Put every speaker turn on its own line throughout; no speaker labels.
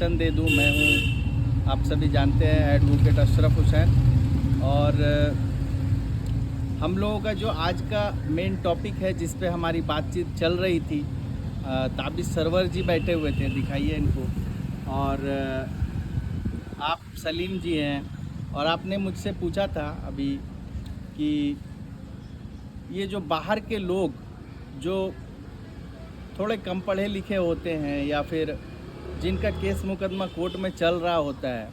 Introduction दे दूं। मैं हूं, आप सभी जानते हैं, एडवोकेट अशरफ हुसैन। और हम लोगों का जो आज का मेन टॉपिक है जिस पे हमारी बातचीत चल रही थी, ताबिश सरवर जी बैठे हुए थे, दिखाइए इनको। और आप सलीम जी हैं। और आपने मुझसे पूछा था अभी कि ये जो बाहर के लोग जो थोड़े कम पढ़े लिखे होते हैं या फिर जिनका केस मुकदमा कोर्ट में चल रहा होता है,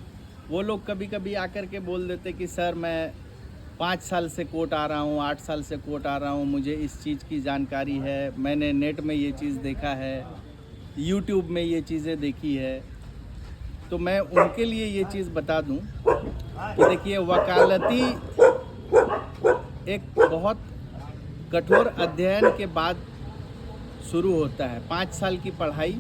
वो लोग कभी कभी आकर के बोल देते कि सर मैं 5 साल से कोर्ट आ रहा हूँ, 8 साल से कोर्ट आ रहा हूँ, मुझे इस चीज़ की जानकारी है, मैंने नेट में ये चीज़ देखा है, यूट्यूब में ये चीज़ें देखी है। तो मैं उनके लिए ये चीज़ बता दूं कि देखिए, वकालती एक बहुत कठोर अध्ययन के बाद शुरू होता है। 5 साल की पढ़ाई,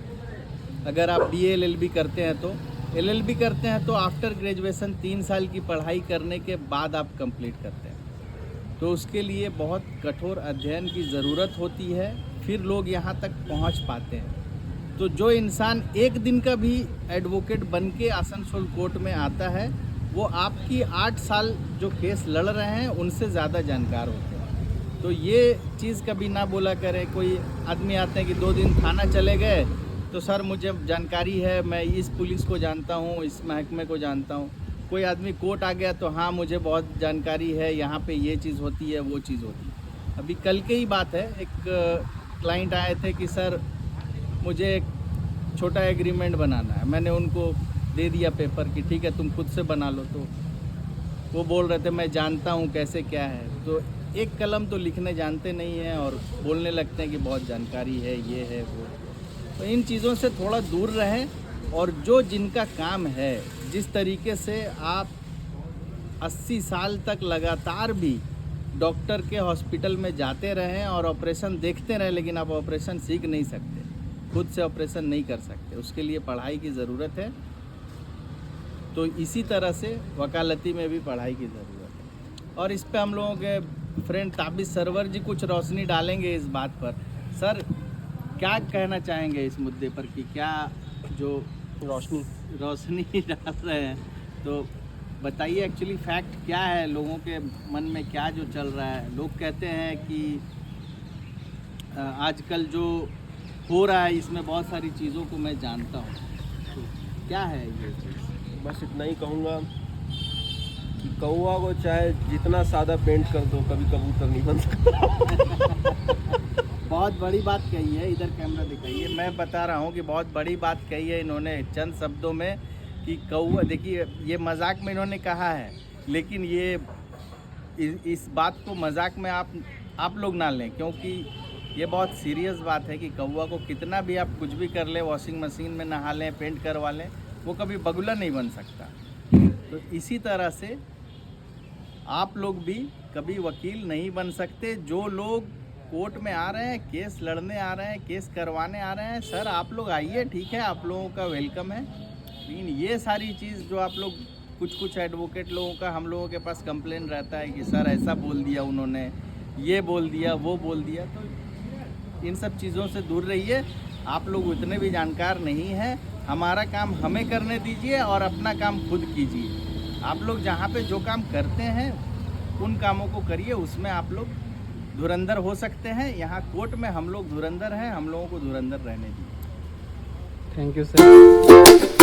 अगर आप BA LLB करते हैं तो, LLB करते हैं तो आफ्टर ग्रेजुएशन 3 साल की पढ़ाई करने के बाद आप कंप्लीट करते हैं। तो उसके लिए बहुत कठोर अध्ययन की ज़रूरत होती है, फिर लोग यहाँ तक पहुँच पाते हैं। तो जो इंसान एक दिन का भी एडवोकेट बन के आसनसोल कोर्ट में आता है, वो आपकी 8 साल जो केस लड़ रहे हैं उनसे ज़्यादा जानकार होते हैं। तो ये चीज़ कभी ना बोला करें। कोई आदमी आते हैं कि 2 दिन थाना चले गए तो सर मुझे जानकारी है, मैं इस पुलिस को जानता हूँ, इस महकमे को जानता हूँ। कोई आदमी कोर्ट आ गया तो हाँ मुझे बहुत जानकारी है, यहाँ पे ये चीज़ होती है, वो चीज़ होती है। अभी कल की ही बात है, एक क्लाइंट आए थे कि सर मुझे एक छोटा एग्रीमेंट बनाना है। मैंने उनको दे दिया पेपर कि ठीक है तुम खुद से बना लो। तो वो बोल रहे थे मैं जानता हूँ कैसे क्या है। तो एक कलम तो लिखने जानते नहीं हैं और बोलने लगते हैं कि बहुत जानकारी है, ये है वो। तो इन चीज़ों से थोड़ा दूर रहें। और जो जिनका काम है, जिस तरीके से आप 80 साल तक लगातार भी डॉक्टर के हॉस्पिटल में जाते रहें और ऑपरेशन देखते रहें, लेकिन आप ऑपरेशन सीख नहीं सकते, खुद से ऑपरेशन नहीं कर सकते, उसके लिए पढ़ाई की ज़रूरत है। तो इसी तरह से वकालती में भी पढ़ाई की ज़रूरत है। और इस पे हम लोगों के फ्रेंड ताबिश सरवर जी कुछ रोशनी डालेंगे इस बात पर। सर क्या कहना चाहेंगे इस मुद्दे पर कि क्या जो रोशनी डाल रहे हैं, तो बताइए एक्चुअली फैक्ट क्या है, लोगों के मन में क्या जो चल रहा है। लोग कहते हैं कि आजकल जो हो रहा है इसमें बहुत सारी चीज़ों को मैं जानता हूँ। तो क्या है ये चीज़?
बस इतना ही कहूँगा कि कौवा को चाहे जितना सादा पेंट कर दो, कभी कबूतर नहीं बन सकता।
बहुत बड़ी बात कही है, इधर कैमरा दिखाइए। मैं बता रहा हूँ कि बहुत बड़ी बात कही है इन्होंने चंद शब्दों में कि कौवा, देखिए ये मजाक में इन्होंने कहा है, लेकिन ये इस बात को मजाक में आप लोग ना लें, क्योंकि ये बहुत सीरियस बात है कि कौवा को कितना भी आप कुछ भी कर लें, वॉशिंग मशीन में नहा लें, पेंट करवा लें, वो कभी बगुला नहीं बन सकता। तो इसी तरह से आप लोग भी कभी वकील नहीं बन सकते। जो लोग कोर्ट में आ रहे हैं, केस लड़ने आ रहे हैं, केस करवाने आ रहे हैं, सर आप लोग आइए, ठीक है, आप लोगों का वेलकम है। लेकिन ये सारी चीज़ जो आप लोग, कुछ एडवोकेट लोगों का हम लोगों के पास कंप्लेन रहता है कि सर ऐसा बोल दिया उन्होंने, ये बोल दिया, वो बोल दिया। तो इन सब चीज़ों से दूर रहिए। आप लोग उतने भी जानकार नहीं हैं। हमारा काम हमें करने दीजिए और अपना काम खुद कीजिए। आप लोग जहाँ पे जो काम करते हैं उन कामों को करिए, उसमें आप लोग धुरंधर हो सकते हैं। यहाँ कोर्ट में हम लोग धुरंधर हैं, हम लोगों को धुरंधर रहने दीजिए।
Thank you sir.